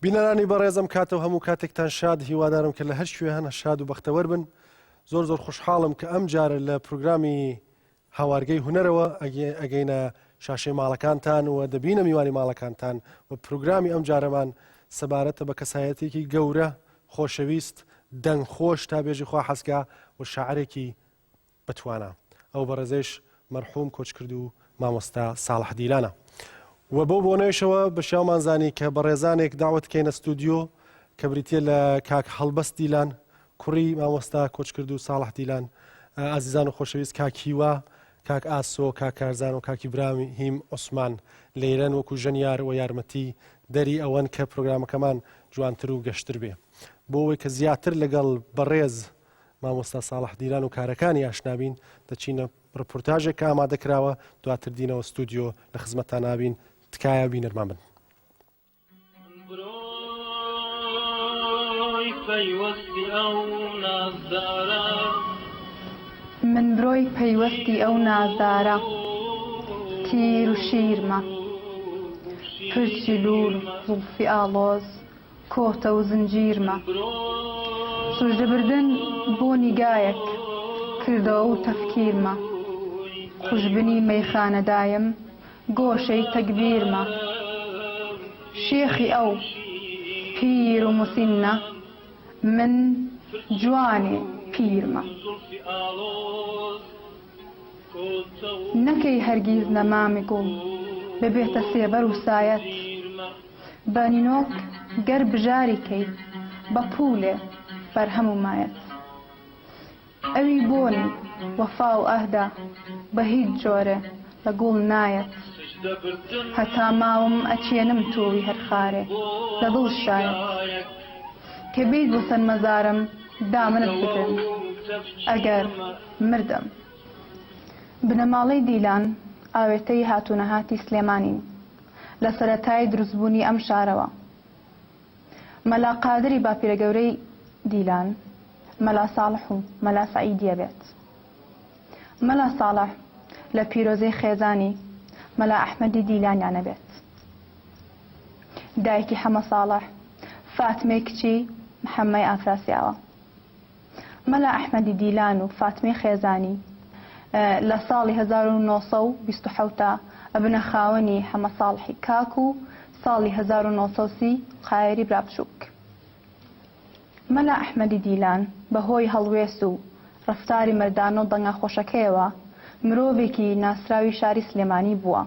بینەرانی بەڕێزم کاتەوە هەموو کاتێکتان شاد هیوادارم کە لە هەر شوێ هەنە شاد و بەختەوەر بن. زۆر خوشحاڵم کە ئەم جارە لە پروگرامی هاوارگەی هونەرەوە ئەگەینە شاشەی ماڵەکانتان و دەبینە میوانی ماڵەکانتان و پروگرامی ئەم جارەمان سەبارەتە بە کەسایەتێکی گەورە خۆشەویست دەنگخۆش تا بێژی خوا حەزگا و شاعرێکی بەتوانە. ئەو بەڕێزەیش مەرحوم کۆچکرد و مامۆستا ساڵح دیلانە. و بۆ بۆنەوەشەوە بە شیاومانزانی کە بە ڕێزانێک داوت کەینە ستودیۆ کە بریتە لە کاک هەڵبەست دیلان کوڕی مامۆستا کۆچکرد و ساڵح دیلان، ئازیزان و خۆشەویست کاک هیوا، کاک ئاسۆ، کاک کارزان و کاکی براهیم عوسمان لێرەن وەکو ژەنیار و یارمەتی دەری ئەوەن کە پرۆگرامەکەمان جوانتر و گەشتر بێ. بۆ ئەوەی کە زیاتر لەگەڵ بەڕێز مامۆستا ساڵح دیلان و کارەکانی ئاشنابین دەچینە ڕپۆرتاژێک ئامادەکراوە، دواتر دینەوە ستودیۆ لە خزمەتتان نابین. تکایە بینەرمان بن. من برۆی پەیوەستی ئەو نازدارە تیر و شیرمە، پرچی لور زوڵفی ئاڵۆز کۆتە و زنجیرمە، سوژدەبردن بۆ نیگایەک کردەوە و تەفکیرمە، خوشبنی مەیخانەدایم گۆشەی تەکبیرمە، شێخی ئەو پیر و موسینە من جوانێ پیرمە، نەکەی هەرگیز نەمامی گوڵ ببێتە سێبەر و سایەت، بەنینۆک گەر بژاری کەیت بە پوولێ بەرهەم و مایەت، ئەوی بۆنی وەفا و ئەهدا بە هیچ جۆرێ لە گوڵ نایەت، هەتا ماوم ئەچێنم تۆوی هەر خارێ لە دڵ شایەت، کە بیت بۆ سەر مەزارم دامنت بگرن ئەگەر مردم. بنەماڵەی دیلان ئاوێتەی هاتوونەهاتی سلێمانین لە سەرەتای دروستبوونی ئەم شارەوە. مەلا قادری باپیرە گەورەی دیلان مەلا ساڵح و مەلا سەعیدیە بێت. مەلا ساڵح لە پیرۆزەی خێزانی مەلا ئەحمەدی دیلانیانە بێت. دایکی حەمە ساڵح فاتمەی کچی محەممەی ئافراسیاوە. مەلا ئەحمەدی دیلان و فاتمەی خێزانی لە ساڵی 1920 ئەبنە خاوەنی حەمە ساڵحی کاک و ساڵی 1930 قایری برابچووک. مەلا ئەحمەدی دیلان بەهۆی هەڵوێست و ڕفتاری مەردانە و دەنگە خۆشەکەیەوە مرۆڤێکی ناسراوی شاری سلێمانی بووە.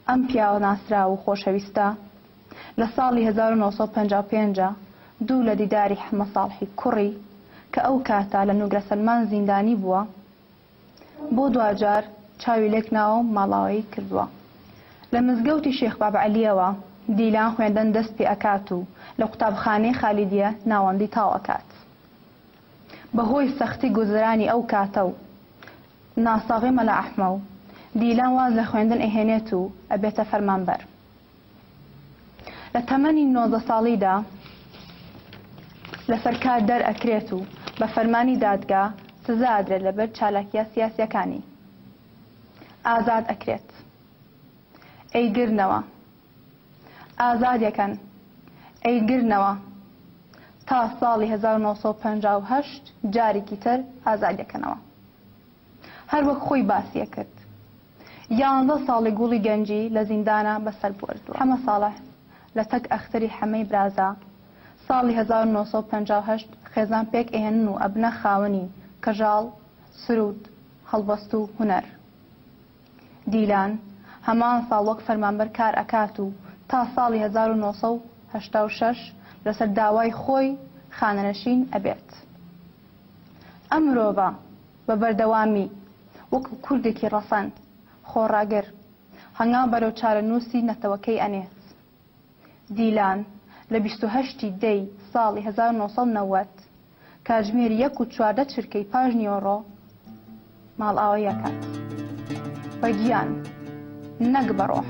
ئەم پیاوە ناسرا و خۆشەویستە لە ساڵی 1955 دوو لە دیداری حەمە ساڵحی کوڕی کە ئەو کاتا لە نوگرە سەلمان زیندانی بووە بۆ دوجار چاوی لێک ناوە ماڵاوایی کردووە. لە مزگەوتی شێخ بابعەلیەوە دیلان خوێندن دەست پێ ئەکات و لە قوتابخانەی خالیدیە ناوەندی تاو ئەکات. بەهۆی سەختی گوزەرانی ئەو کاتە و ناساغی مەلا ئەحمە و دیلان واز لە خوێندن ئەهێنێت و ئەبێتە فەرمانبەر. لە تەمەنی 19 ساڵیدا لەسەر کار دەرئەکرێت و بە فەرمانی دادگا سزا ئەدرێت لەبەر چالاکیە سیاسیەکانی. ئازاد ئەکرێت. ئەیگرنەوە، ئازادیەکەن، ئەیگرنەوە تا ساڵی 1958 جارێکی تر ئازادیەکەنەوە. هەر وەک خۆی باسیە کرد. 11 ساڵی گوڵی گەنجی لە زیندانە بەسەر بوەردووە. حەمە ساڵح لە تەک ئەختەری حەمەی برازا ساڵی 1958 خێزان پێک ئێهێنن و ئەبنە خاوەنی کەژاڵ، سرود، هەڵبەست و هونەر. دیلان هەمان ساڵ وەک فەرمانبەر کار ئەکات و تا ساڵی 1986 لەسەر داوای خۆی خانەنشین ئەبێت. ئەم مرۆڤە بە بەردەوامی وەکو کوردێکی ڕەسەن خۆڕاگەر هەنگاو بەرەو چارەنووسی نەتەوەکەی ئەنێت. دیلان لە 28 دەی ساڵی 1990 کاتژمێر 1:14 چرکەی پاش نیوەڕۆ ماڵئاوایی ئەکات بە گیان نەک بە ڕۆح.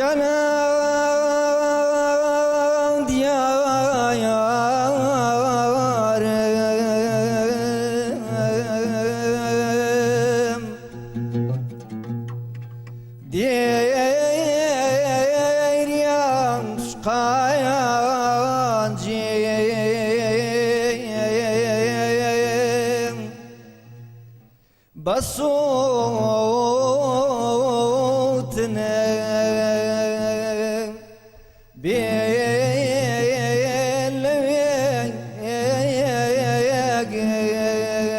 جانان دیارم دیریم شقایان جیم بسوتنه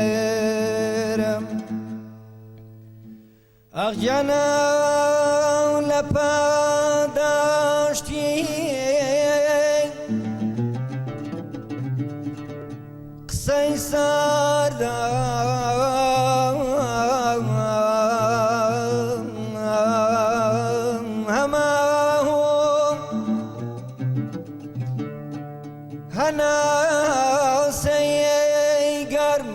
بیلگرم اغیانا لپاداشتی قصی سردم همه هنا سيقرم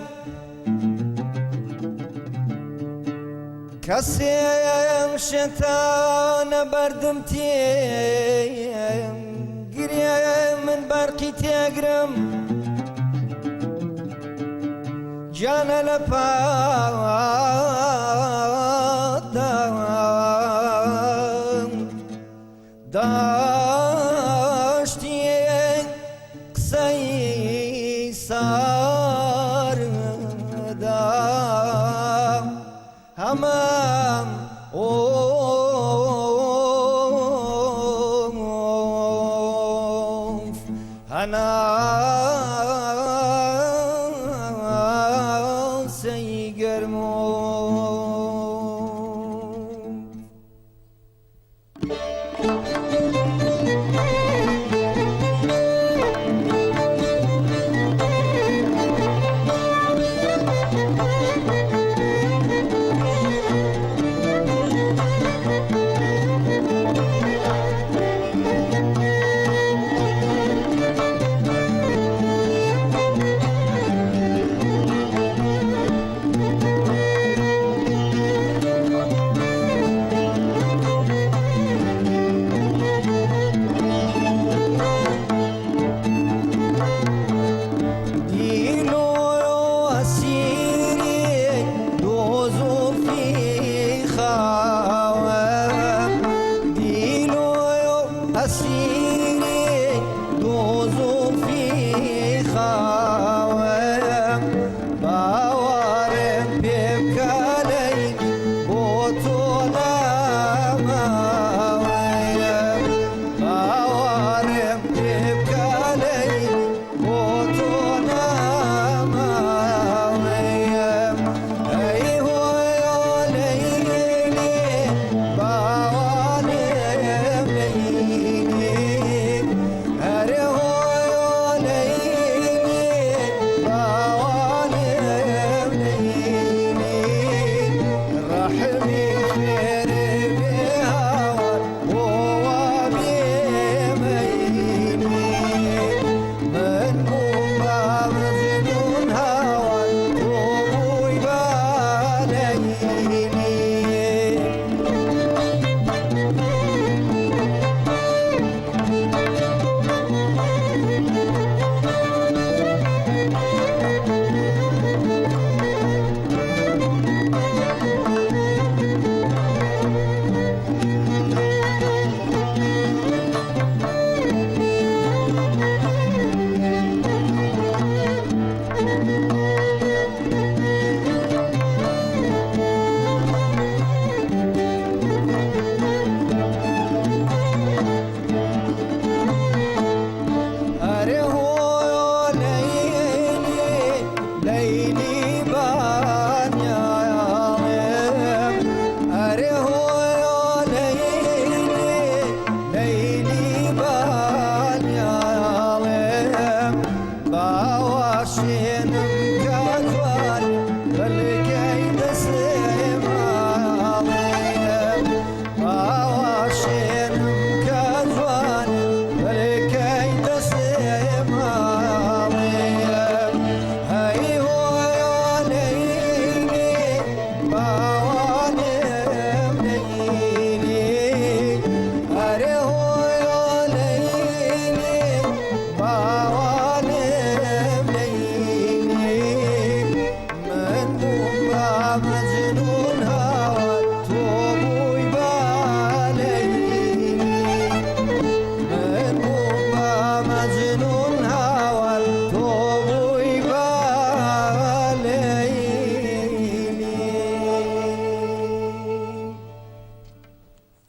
كسيم شتان بردمتي قريم من برقي تقرم جانا لفادم داشتي قصي ساردا همام اوف انا سيقرمو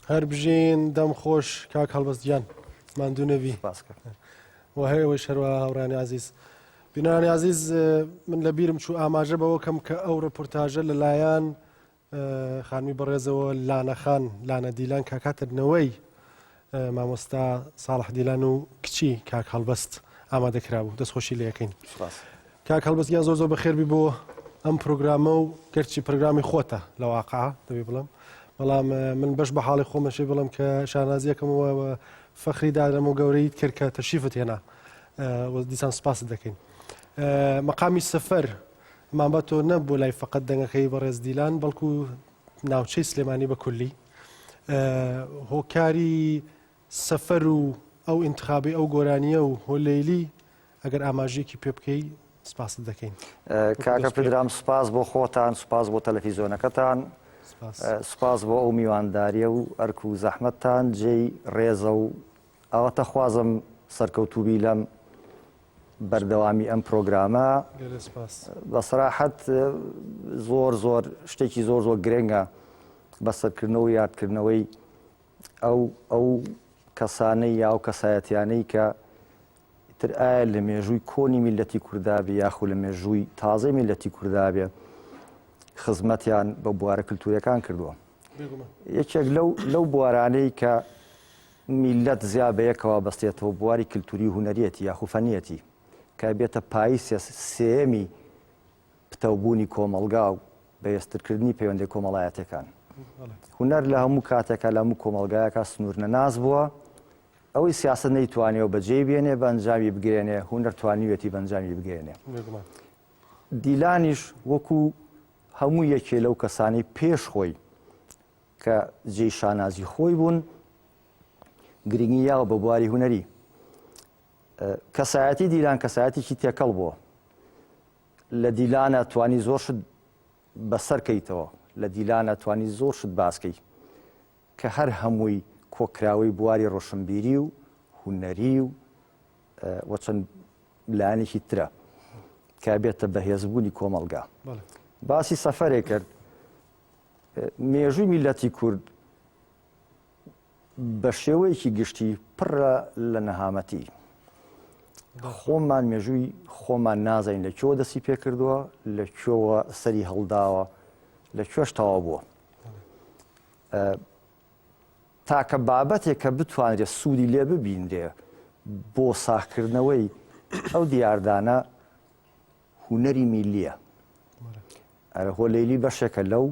هەر بژین دەم خۆش کاک هەڵبەستگیان ماندوو نەبی و هەیەوەی شەروە هاوڕانی عزیز بینانی عزیز من لە بیرم چوو ئاماژە بەوە کەم کە ئەو ڕپۆرتاژە لەلایەن خانمی بەڕێزەوە لانەخان لانە دیلان کاکاترنەوەی مامۆستا ساڵح دیلان و کچی کاک هەڵبەست ئامادەکرا بوو دەستخۆشی لە یەکەین کاک هەڵبەستگیان زۆر زۆر بەخێربی بۆ ئەم پرۆگرامە و گەرچی پرۆگرامی خۆتە لە واقعە دەبێ بڵم بەڵام من بەش بە حاڵی خۆمەشێ بڵم کە شانازیەکەمەوە فەخری دادەم و گەورەیت کرد کە تەشریفت هێنا دیسان سپاست دەکەین مەقامی سەفەر مامبەتۆ نەبوو لای فقط دەنگەکەی بەڕێز دیلان بەڵکو ناوچەی سلێمانی بە کولی هۆکاری سەفەر و ئەو ئینتخابی ئەو گۆرانیە و هۆلەیلی ئەگەر ئاماژەیەکی پێ بکەی سپاست دەکەین کاکە پدرام سپاس بۆ خۆتان سپاس بۆ تەلەڤیزۆنەکەتان سپاس بۆ ئەو میوانداریە و ئەرک و زەحمەتتان جێی ڕێزە و ئەوەتە خوازم سەرکەوتوبی لەم بەردەوامی ئەم پرۆگرامە بە سەراحەت زۆر شتێکی زۆر گرنگە بەسەرکردنەوە یادکردنەوەی ئەو کەسانەی یا ئەو کەسایەتیانەی کە تر ئایا لە مێژووی کۆنی میلەتی کوردابێ یاخو لە مێژووی تازەی میلەتی کوردابێ خزمەتیان بە بوارە کلتوریەکان کردووە یەکێک لەو بوارانەی کە میلەت زیا بەیەکەوە بەستێتەوە بواری کللتوری هوەریەتی یاخو فەنیەتی کە بێتە پاییسە سێمی پتەوبوونی کۆمەڵگا و بەهێزترکردنی پەیوەندی کۆمەڵایەتەکان هوەر لە هەموو کاتێکە لە هەموو کۆمەڵگایەکە سنوورنە ناز بووە ئەوەی سیاست نەیتوانێەوە بەجێ بێنێ بە ئەنجامی بگرێنێ هوەر توانیوێتی بە ئەنجامی بگرێنێ دیلانیش وەکو هەموو یەکێ لەو کەسانی پێش خۆی کە جێی شانازی خۆی بوون گرنگیاوە بە بواری هوەری کەسایەتی دیلان کەسایەتێکی تێکەڵ بووە لە دیلانە توانی زۆر شت بەسەرکەیتەوە لە دیلانە توانی زۆر شت باسکەی کە هەر هەمووی کۆکراوەی بواری ڕۆشنبیری و هوەری و چەند لایەنێکی ترە کە بێتە بەهێزبوونی کۆمەڵگا باسی سەفەرێک کرد مێژووی میلەتی کورد بە شێوەیەکی گشتی پڕە لە نەهامەتی خۆمان مێژووی خۆمان نازانین لەکوێوە دەستی پێ کردووە لەکوێوە سەری هەڵداوە لەکوێش تەواو بووە تاکە بابەتێک کە بتوانرێت سوودی لێ ببینرێ بۆ ساختکردنەوەی ئەو دیاردانە هوەری میلیە ئەرە هۆلەیلی بەشێکە لەو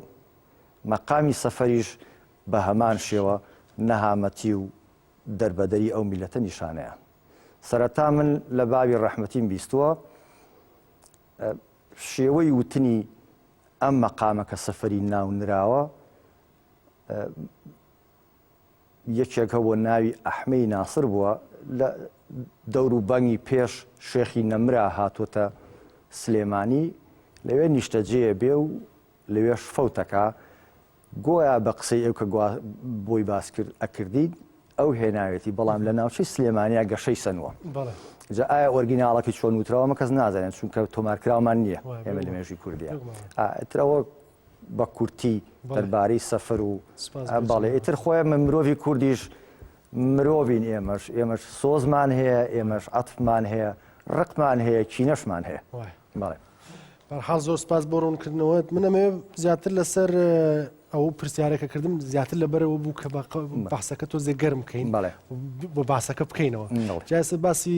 مەقامی سەفەریش بە هەمان شێوە نەهامەتی و دەربەدەری ئەو میلەتە نیشانەیە سەرەتا من لە بابی ڕەحمەتیم بیستووە شێوەی وتنی ئەم مەقامە کە سەفەری ناونراوە یەکێکە بۆ ناوی ئەحمەی ناسر بووە لە دەور و بەنگی پێش شێخی نەمرا هاتوۆتە سلێمانی لەوێ نیشتەجێ بێ و لەوێش فەوتەکە گۆیا بە قسەی ئەو کە بۆی باس کرد ئەکردید ئەو هێناوێتی بەڵام لە ناوچەی سلێمانیا گەشەی سنووە جا ئایا ئۆرگیناڵەکەی چۆن وتراوە کەس نازانێت چونکە تۆمارکراومان نییە ئێمە لە مێژووی کوردیە ئەترەوە بە کورتی دەربارەی سەفەر و بەڵێ ئیتر خۆیان مرۆڤی کوردیش مرۆڤین ئێمەش سۆزمان هەیە ئێمەش عەتفمان هەیە ڕقمان هەیە کینەشمان هەیە بەڵێ بەرحاڵ زۆر سپاس بۆ ڕوونکردنەوەت منەمێ زیاتر لەسەر ئەو پرسیارێکە کردم زیاتر لەبەرەوە بوو کە باسەکە تۆ زێ گەرم بکەین بۆ باسەکە بکەینەوە جاسە باسی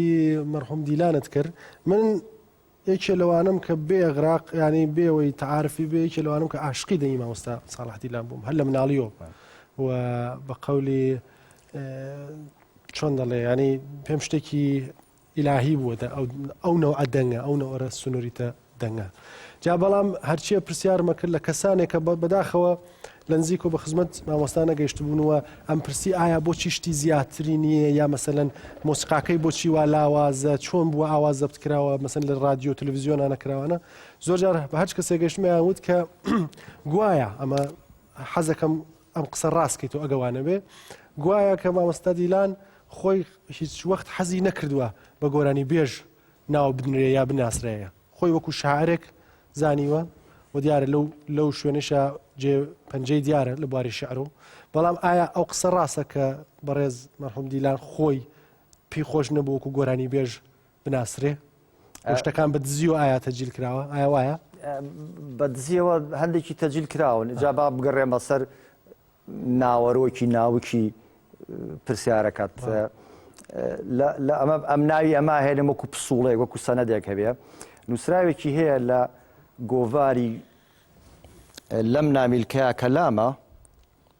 مەرحوم دیلانت کرد من یەکێ لەوانم کە بێ ئەغراق ینی بێەوەی تەعارفی بێ یەکێ لەوانم کە عاشقی دەنگی مامۆستا ساڵح دیلان بووم هەر لە مناڵیەوە و بە قەولی چۆن دەڵێ ینی پێم شتێکی ئیلاهی بووە ئەو نەوعە دەنگە ئەو نەوەرە سنووریتە دەنگە جا بەڵام هەرچیە پرسیارمە کرد لە کەسانێک کە بەداخەوە لە نزیک و بە خزمەت مامۆستا نەگەیشت بوونەوە ئەم پرسی ئایا بۆچی شتی زیاتری نییە یا مەسەلەن مۆسیقاکەی بۆچی وا لاوازە چۆن بووە ئاواز زەبت کراوە مەسەن لە رادیۆ تەلەڤیزیۆنە نەکراوانە زۆر جار بە هەر کەسێک گەشتمیان وت کە گوایە ئەمە حەزەکەم ئەم قسە ڕاستکەیت و ئەگەوانە بێ گوایە کە مامۆستا دیلان خۆی هیچ وەخت حەزی نەکردووە بە گۆرانی بێژ ناو بنرێ یا بناسرەیە خۆی وەکو شاعرێک زانیوە و دیارە لەو شوێنشە پەنجەی دیارە لە بواری شعر و بەڵام ئایا ئەو قسە ڕاستە کە بەڕێز مەرحوم دیلان خۆی پێی خۆش نەبوو وەکو گۆرانی بێژ بناسرێ شتەکان بە دزیوە ئایا تەجیل کراوە ئایا وایە بە دزیەوە هەندێکی تەجیل کراون جا با بگەڕێمە سەر ناوەڕۆکی ناوکی پرسیارەکەت لە ئەم ناوی ئەمە هێنم وەکو پسوڵێک وەکو سەنەدێک هەبێ نووسراوێکی هەیە لە گۆڤاری لەم نامیلکەیە کەلامە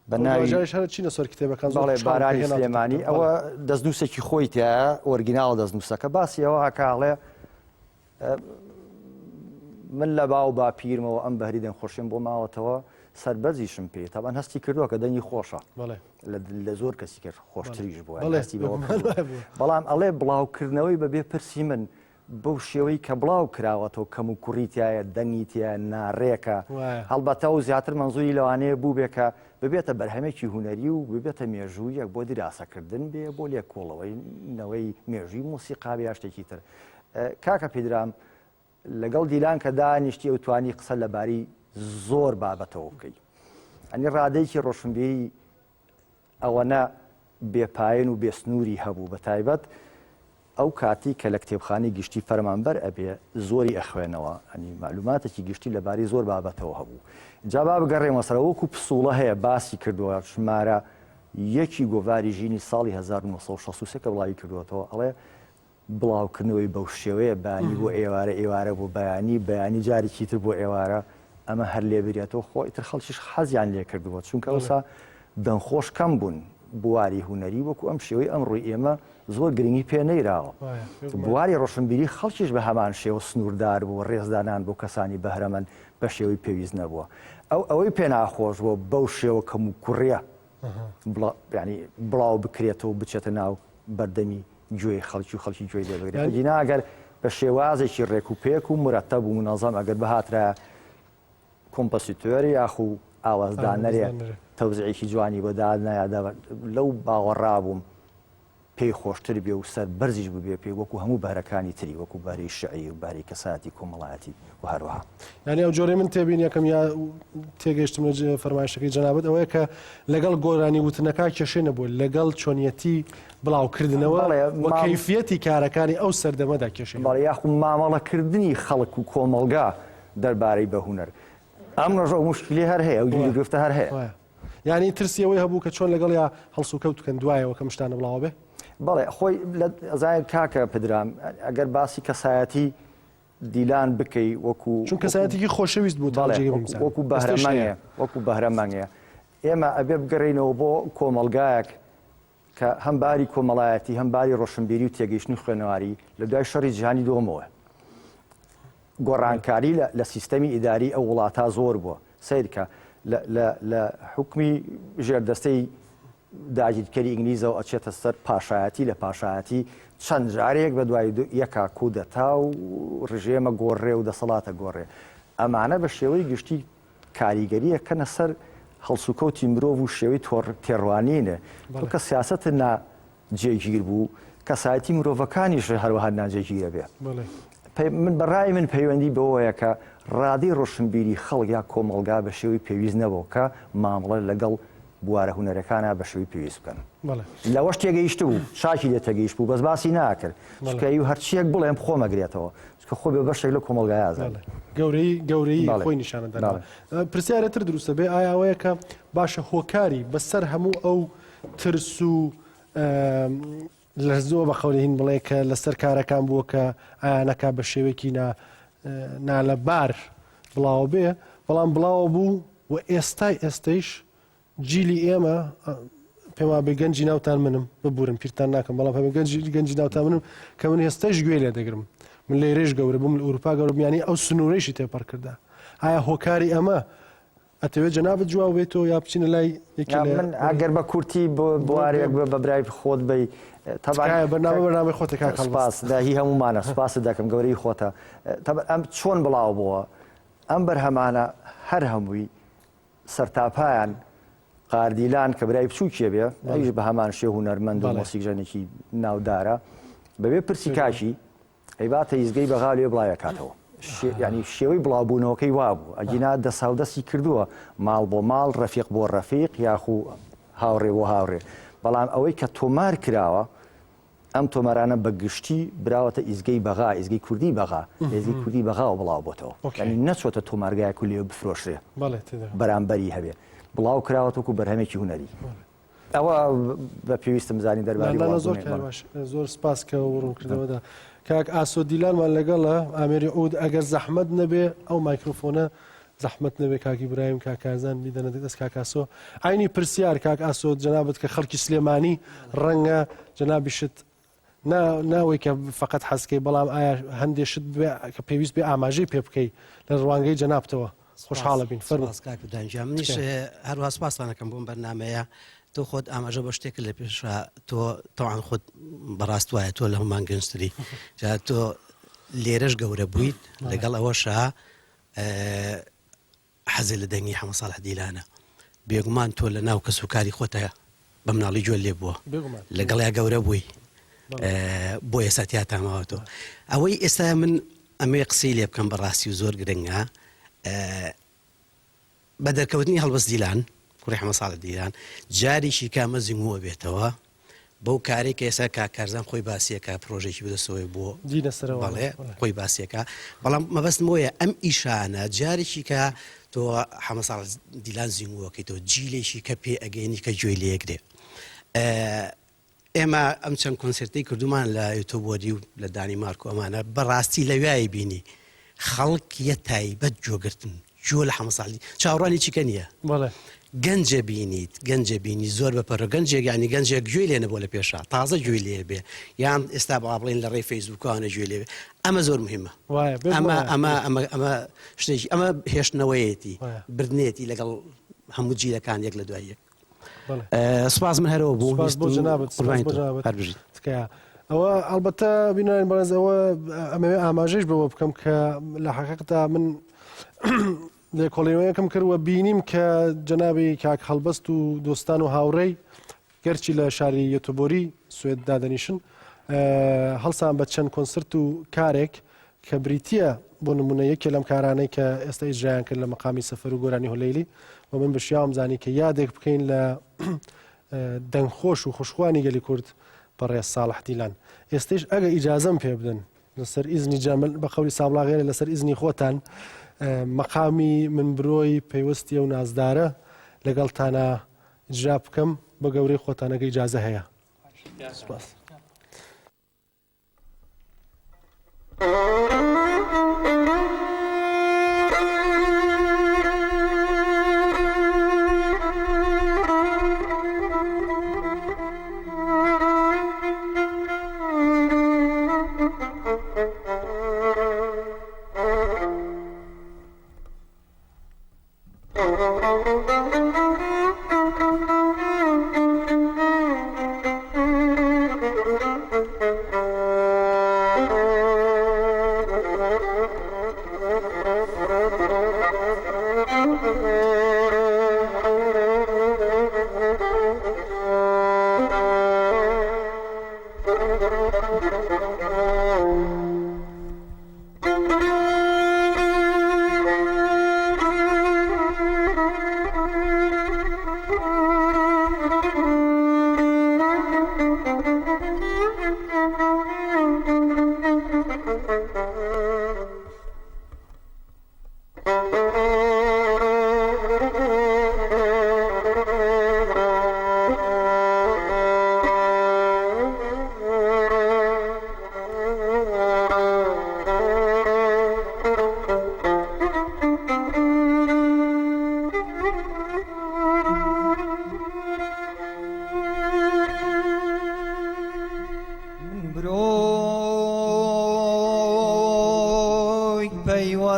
بە ناوی چینە سەر کتێبەکان بارانی سلێمانی ئەوە دەستنووسێکی خۆی تایە ئۆرگیناڵ دەستنووسەکە باسی ئەوە هەکاڵێ من لە باو با پیرمەوە ئەم بەهری دەن خۆشیم بۆ ماوەتەوە سەربەرزیشم پێ تاوان هەستی کردووە کە دەنگی خۆشە لە زۆر کەسی کرد خۆشتریش بووە بەڵام ئەڵێ بڵاوکردنەوەی بەبێ پرسی من بەو شێوەی کە بڵاو کراوەتەوە کەم و کوڕیتایە دەنگیتیە ناڕێکە هەڵبەتە و زیاتر منزوری لەوانەیە بوو بێ کە ببێتە بەرهەمێکی هوەری و ببێتە مێژوویەک بۆ دیراسەکردن بێ بۆ لێکۆڵەوەی نەوەی مێژووی موسیقاوی یا شتێکی تر کاکە پێدرام لەگەڵ دیلان کە دانیشتی ئەو توانی قسە لەباری زۆر بابەتەوە بکەی ئەنی ڕادەیەکی ڕۆشنبیری ئەوەنە بێپایەن و بێسنووری هەبوو بە تایبەت ئەو کاتی کە لە کتێبخانەی گشتی فەرمانبەر ئەبێ زۆری ئەخوێنەوە ئەنی معلوماتێکی گشتی لەباری زۆر بابەتەوە هەبوو جا با بگەڕێمە سەر وەکو پسوڵە هەیە باسی کردووە ژمارە یەکی گۆڤاری ژینی ساڵی 1963 کە وڵاوی کردوێتەوە ئەڵێ بڵاوکردنەوەی بەو شێوەیە بەیانی بۆ ئێوارە بۆ بەیانی جارێکی تر بۆ ئێوارە ئەمە هەر لێبرێتەوە خۆی تر خەڵکیش حەزیان لێ کردووە چونکە ئەوسا دەنخۆش کەم بوون بواری هوەری وەکو ئەم شێوەی ئەمڕۆی ئێمە زۆر گرنگی پێ نەیراوە بواری ڕۆشنبیری خەڵکیش بە هەمان شێوە سنووردار بوو ڕێزدانان بۆ کەسانی بەهرەمەند بە شێوەی پێویست نەبووە ئەوەی پێ ناخۆش بووە بەو شێوە کەم و کوڕیە ینی بڵاو بکرێتەوە بچێتە ناو بەردەمی گوێی خەڵکی و خەڵکی گوێی لێبگرێت جینا ئەگەر بە شێوازێکی ڕێک و پێک و مرەتەب و منەظەم ئەگەر بەهاترە کۆمپۆسیتۆری یاخو ئاوازدانەرێ تەوزیعێکی جوانی بەداد نایادا لەو باوەڕابووم پێی خۆشتر بێ و سەر بەرزیش ببێ پێی وەکو هەموو بارەکانی تری وەکو باری شعری و باری کەساتی کۆمەڵایەتی و هەروەها یعنی ئەو جۆرەی من تێبین یەکەم یا تێگەیشتم لە فەرمایشەکەی جەنابەت ئەوەیە کە لەگەڵ گۆرانی وتنەکە کێشەی نەبووە لەگەڵ چۆنیەتی بڵاوکردنەوە و کەیفیەتی کارەکانی ئەو سەردەمەدا کێشەی بەڵێ یاخو مامەڵەکردنی خەڵک و کۆمەڵگا دەربارەی بە هونەر ئەم ڕۆژە مشکلی هەر هەیە ئەو گرفتە هەر هەیە یعنی ترسیەوەی هەبوو کە چۆن لەگەڵ یا هەڵسو کەوتکەن دوایەوە کە شتانە بڵاو بێ بەڵێ خۆی زای کاکە پدرام ئەگەر باسی کەسایەتی دیلان بکەی وەکو چون کەسایەتێکی خۆشەویست بوو وەکو بەهرەمەنگە وەکو بەهرەمەنگە ئێمە ئەبێ بگەڕێنەوە بۆ کۆمەلگایەک کە هەم باری کۆمەڵایەتی هەم باری ڕۆشنبیری و تێگەیشتنی خوێنەواری لە دوای شەڕی جیهانی دۆمەوە گۆڕانکاری لە سیستەمی ئیداری ئەو وڵاتە زۆر بووە سیرکە لە حکمی ژێردەستەی داگیرکەری ئینگلیزەوە ئەچێتە سەر پاشایەتی لە پاشایەتی چەند جارێک بە دوای یەکا کودەتا و ڕژێمە گۆڕێ و دەسەڵاتە گۆڕێ ئەمانە بە شێوەی گشتی کاریگەریە کەنە سەر هەڵسوکەوتی مرۆڤ و شێوەی تێڕوانینە کە سیاسەتە ناجێگیر بوو کەسایەتی مرۆڤەکانیش هەروەها ناجێگیرە بێ من بەڕای من پەیوەندی بەوەیە کە ڕادەی ڕۆشنبیری خەڵک یا کۆمەڵگا بە شێوەی پێویست نەبوو کە مامەڵە لەگەڵ بوارە هونەرەکانە بە شێوەی پێویست بکەن لەوەش تێگەیشت بوو شاکی لێ تێگەیشت بوو بەس باسی ناکرد چکەی و هەرچیەک بڵێم خۆمەگرێتەوە کە خۆ بێ بەشێک لە کۆمەڵگای ئازاد گەورەی خۆی نیشانەدان پرسیارەتر دروستە بێ ئایا ئەوەیە کە باشە هۆکاری بەسەر هەموو ئەو ترس و لەرزووە بە خەورهین بڵێ کە لەسەر کارەکان بووە کە ئایانەکە بە شێوەیەکی نالەبار بڵاو بێ بەڵام بڵاوە بوو و ئێستایش جیلی ئێمە پێما بێ گەنجی ناوتان منم ببورم پیرتان ناکەم بەڵام پێ گەنجی ناوتان منم کە من هێستاش گوێ لێ دەگرم من لێرێش گەورە بووم لە ئوروپا گەورە میانی ئەو سنوورەیشی تێپەر کردا ئایا هۆکاری ئەمە ئەتەوێت جەنابەت جواب بێتەوە یا بچینە لای من ئەگەر بە کورتی بوارێک بە برای خۆت بی بەنامە خۆتێک سپاس داهی هەمومانە سپاس دەکەم گەورەی خۆتە ئەم چۆن بڵاو بووە ئەم بەرهەمانە هەر هەمووی سەرتاپایان قاردیلان کە برای بچووکیە بێ ئەویش بە هەمان شێ هونەرمەند و مۆسیقژەنێکی ناودارە بەبێ پرسی کاشی ئەیباتە هیزگەی بەغا لێ بڵایە کاتەوە ینی شێوەی بڵاوبوونەوەکەی وابوو ئەجینا دەساودەستی کردووە ماڵ بۆ ماڵ ڕەفیق بۆ ڕەفیق یاخو هاوڕێ بۆ هاوڕێ بەڵام ئەوەی کە تۆمار کراوە ئەم تۆمارانە بەگشتی براوەتە ئیزگەی بەغا ئیزگەی کوردی بەغا ئێزگی کوردی بەغاوە بڵاو بۆتەوە ینی نەچۆتە تۆمارگایەک و لێو بفرۆشرێ بەرامبەری هەبێ بڵاو کراوەتەکو بەرهەمێکی هوەری ئەوە بە پێویستم زانی دەرباری زۆر سپاس کە ڕوون کردەوەدا کاک ئاسۆ دیلانمان لەگەڵە ئامێری عود ئەگەر زەحمەت نەبێ ئەو مایکرۆفۆنە زەحمەت نەبێ کاکی برایم کاکارزان بیدەنە دەست کاکاسۆ ئاینی پرسیار کاک ئاسۆ جەنابەت کە خەڵکی سلێمانی ڕەنگە جەنابیشت ناوەی کە فقط حەزکەی بەڵام ئایا هەندێشت کە پێویست بێ ئاماژەی پێ بکەی لە ڕوانگەی جەنابتەوە خوشحاڵە بین فەرماسکاکدانجام منیش هەروە سپاسانەکەم بۆم بەرنامەیە تۆ خۆت ئاماژە بە شتێک لە پێشە تۆ تەوان خۆت بەڕاست وایە تۆ لە هەمان گەنجتری جا تۆ لێرەش گەورە بوویت لەگەڵ ئەوەشە حەزێ لە دەنگی حەمە ساڵح دیلانە بێگومان تۆ لە ناو کەسوکاری خۆتە بە مناڵی گوێ لێ بووە لەگەڵیا گەورە بووی بۆ ئێستا تیاتاماوەتەوە ئەوەی ئێستا من ئەمێ قسەی لێ بکەم بەڕاستی و زۆر گرنگە بە دەرکەوتنی هەڵبەست دیلان کوڕی حەمە ساڵح دیلان جاریشی کامە زیینگووە بێتەوە بەو کارێک ئێستا کاکارزان خۆی باسیەکە پرۆژێکی بدەسەوەی بۆ بەڵێ خۆی باسیەکە بەڵام مەبەستمەوەیە ئەم ئیشانە جارێکی کە تۆ حەمە ساڵح دیلان زیینگووەکەیتەوە جیلێکی کە پێ ئەگەینی کە گوێی لێگرێ ئێمە ئەم چەند کۆنسرتی کردومان لە یوتۆبۆری و لە دانیمارک و ئەمانە بەڕاستی لەوایی بینی خەڵک یە تایبەت جۆگرتن جۆ لە حەمە ساڵی چاوەڕوانی چیکە نییە گەنجە بینیت گەنجە بینی زۆر بەپەڕ گەنجێک ینی گەنجێک گوێ لێ نەبووە لە پێشە تازە گوێ لێ بێ یان ئێستا بڵێن لە ڕێی فەیسبووکانە گوێ لێ ئەمە زۆر مهمە ئەمە شتێکی ئەمە هێشتنەوەیەتی بردنێتی لەگەڵ هەموو جیلەکان یەک لە دوای یەک سپاس من هەرەوە بوو تکایە ئەوە ئەڵبەتە بینان بەڕێز ئەوە ئەمەوێ ئاماژەش بەوە بکەم کە لە حەقیقەتا من لێ کۆڵێنەوەیەکەم کردووە بینیم کە جەنابی کاک هەڵبەست و دۆستان و هاوڕێی گەرچی لە شاری یۆتۆبۆری سوێد دادەنیشن هەڵسان بە چەند کۆنسرت و کارێک کە بریتیە بۆ نمونە یەکێ لەم کارانەی کە ئێستا ئیجرایان کرد لە مەقامی سەفەر و گۆرانی هولەیلی و من بەشیاوم زانی کە یادێک بکەین لە دەنگخۆش و خوشخوانی گەلی کورد بەڕێز ساڵح دیلان ئێستش ئەگە ئیجازەم پێ بدەن لەسەر ئیزنی جەمل بە قەولی سابڵاغێرە لەسەر ئیزنی خۆتان مەقامی من برۆی پەیوەستیە و نازدارە لەگەڵتانە ئیجرا بکەم بە گەورەی خۆتانەکە ئیجازە هەیە سپاس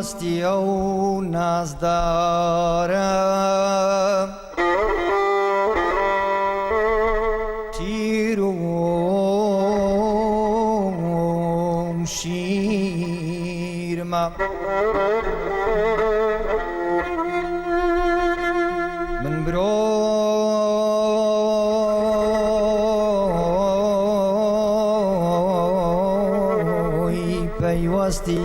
پەیوەستی ئەو نازدارە تیر و شیرمە من برۆی پەیوەستی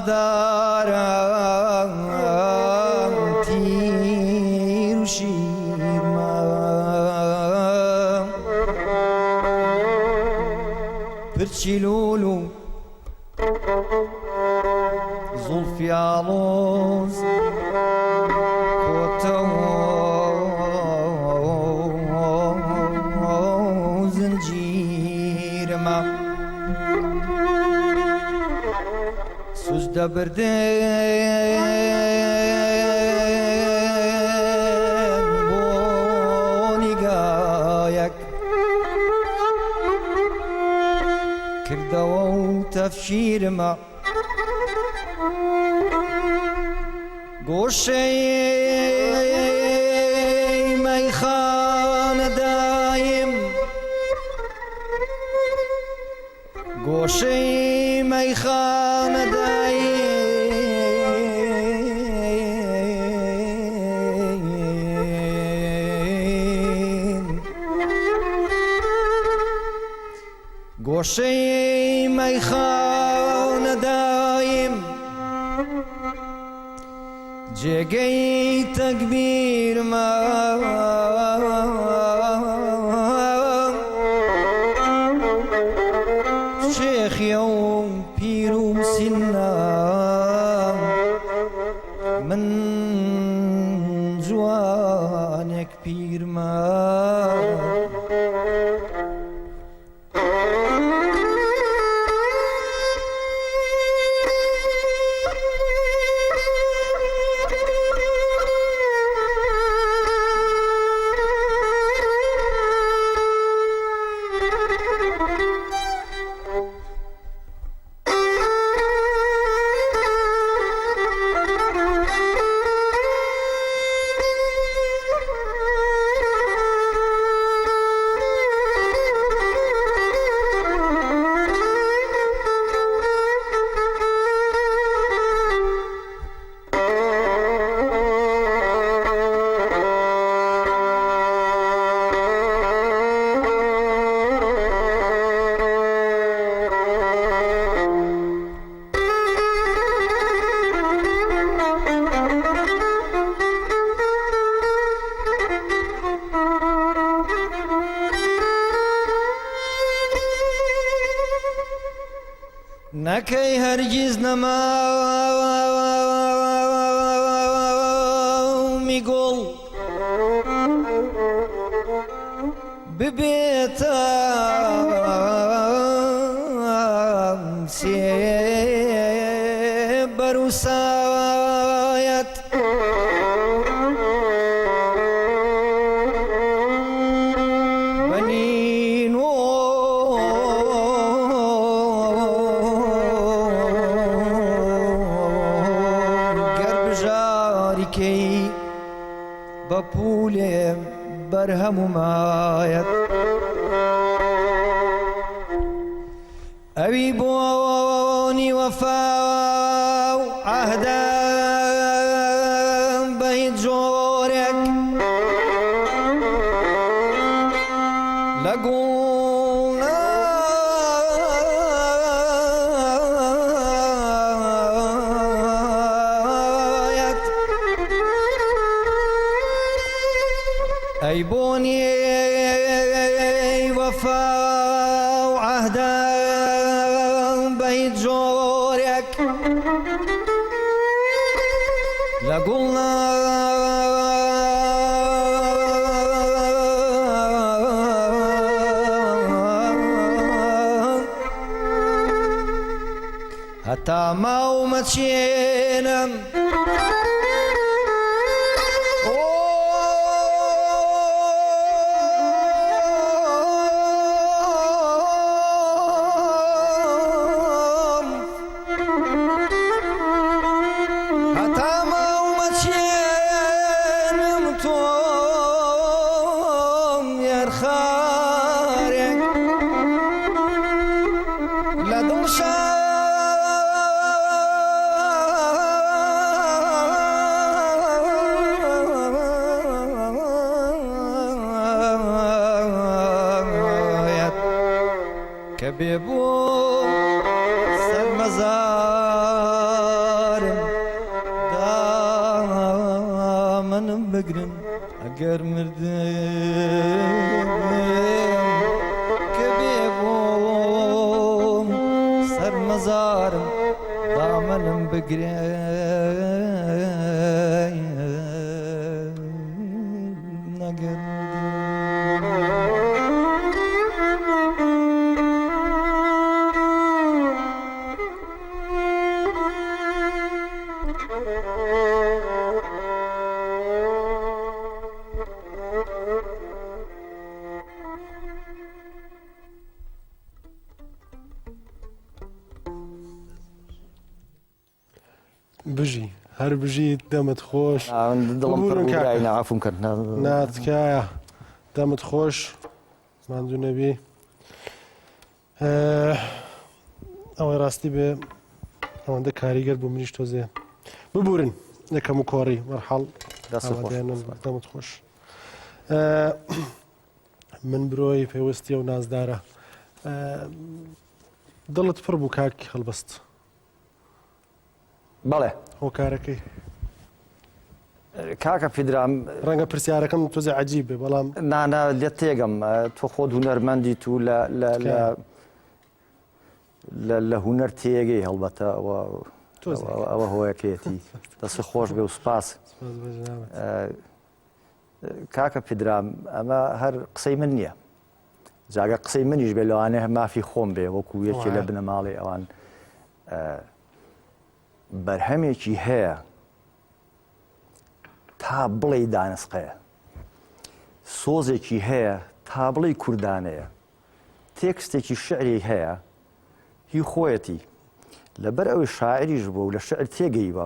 نازدارم تیر و شیرمم پرچی لولو زلفی آلوز کۆتە و زنجیرمە سوزدە بردن بۆ نیگایەک کردەوە و تەفشیرمە گۆشەی مەیخانە دایم گۆشەی مەیخانە دایم گۆشەی مەیخانە دایم جێگەی تەکبیرمە شێخیە و پیر و مسینە من جوانێک پیرمە نەکەی هەرگیز نەمامی گوڵ ببێتە سێبەر و سایەت بەپولێم بەرهەمومایەت ئەوی بۆنی وەفا و عەهدەم بە هیچ جۆرێک لە گوڵایەت ئەی بۆنی وەفا و عەهدەم بە هیچ جۆرێک لە هەتا ماومەچێنم کە بێبوو سەر مەزار ئەگەر مردم کە بێبووم سەر مەزارم دامەنم بگرێ نەگەر بژی هەر بژیت دەمت خۆش دڵم پڕ نعفوم کرد ناتکایە دەمت خۆش ماندوو نەبی ئەوەی ڕاستی بێ ئەوەندە کاریگەر بوو منیش تۆزێ ببورن یەکەم و کۆڕی مەرحەڵ دەمت خۆش من برۆی پێوەستی و نازدارە دڵت پڕ بوو کاکی هەڵبەست بەڵێ هۆکارەکەی کاکە پیدرام ڕەنگە پرسیارەکەم تۆزێ عەجیب بێ بەڵام نانە لێت تێگەم تۆ خۆت هونەرمەندی تو لە هونەر تێگەی هەڵبەتە ئەوە هۆیەکێتی دەست خۆش بێ و سپاس کاکە پیدرام ئەمە هەر قسەی من نییە جاگە قسەی منیش بێ لەوانەیە مافی خۆم بێ وەکو یەکێ لە بنەماڵی ئەوان بەرهەمێکی هەیە تا بڵێ دانسقەیە سۆزێکی هەیە تا بڵێ کوردانەیە تێکستێکی شعری هەیە هی خۆیەتی لەبەر ئەوەی شاعریش بوو و لە شعر تێگەی بە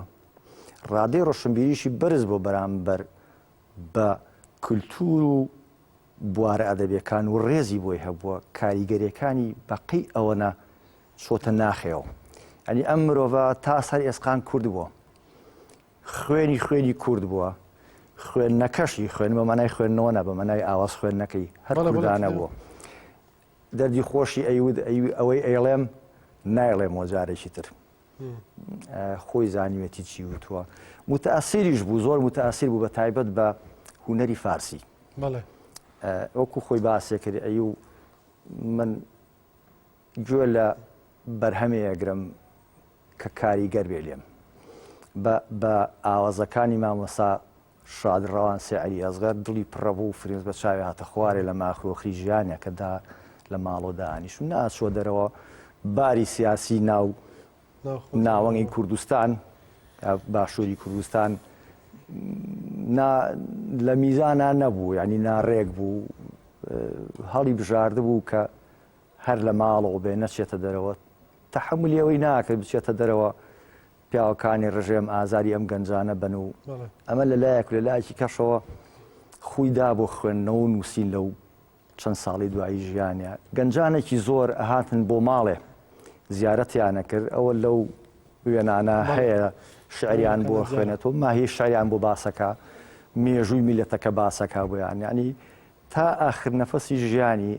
ڕادەی ڕۆشنبیریشی بەرز بۆ بەرامبەر بە کولتور و بوارە ئەدەبیەکان و ڕێزی بۆی هەبووە کاریگەریەکانی بەقەی ئەوەنە چۆتە ناخێەوە ئەنی ئەم مرۆڤە تا سەر ئێسقان کورد بووە خوێنی کورد بووە خوێندنەکەشی خوێن بە مەنای خوێندنەوە بە مەنای ئاواز خوێندنەکەی هەر کوردانە بووە دەردی خۆشی ئەوەی ئەیڵێم نایڵێم وەجارێکی تر خۆی زانیوێتی چی وتووە متەئەسیریش بوو زۆر متەئەسیر بوو بە تایبەت بە هونەری فارسی وەکو خۆی باسێ کرد ئەی من گوێ لە بەرهەمەیەگرم کە کاریگەر بێ لێم بە ئاوازەکانی مامۆستا شادڕەوان سێعەلی ئەزغەر دڵی پڕەبوو و فرێز بە چاوی هاتە خوارێ لە ماخۆخری ژیانێکەدا لە ماڵۆدا ئانیش و ناچۆ دەرەوە باری سیاسی ناوەنگی کوردستان باشووری کوردستان لە میزانان نەبوو ینی ناڕێک بوو هەڵی بژاردە بوو کە هەر لە ماڵەوە بێ نەچێتە دەرەوە تەحملی ئەوەی ناکرد بچێتە دەرەوە پیاوەکانی ڕژێم ئازاری ئەم گەنجانە بن و ئەمە لەلایەک لەلایەکی کەشەوە خۆیدا بۆ خوێندنەوە و نووسین لەو چەند ساڵی دوایی ژیانە گەنجانێکی زۆر ئەهاتن بۆ ماڵێ زیارەتیانە کرد ئەوە لەو وێنانە هەیە شعریان بۆ خوێنێتەوە ماهی شعریان بۆ باسەکە مێژووی میلەتەکە باسەکە بۆیان ینی تا ئاخر نەفەسی ژیانی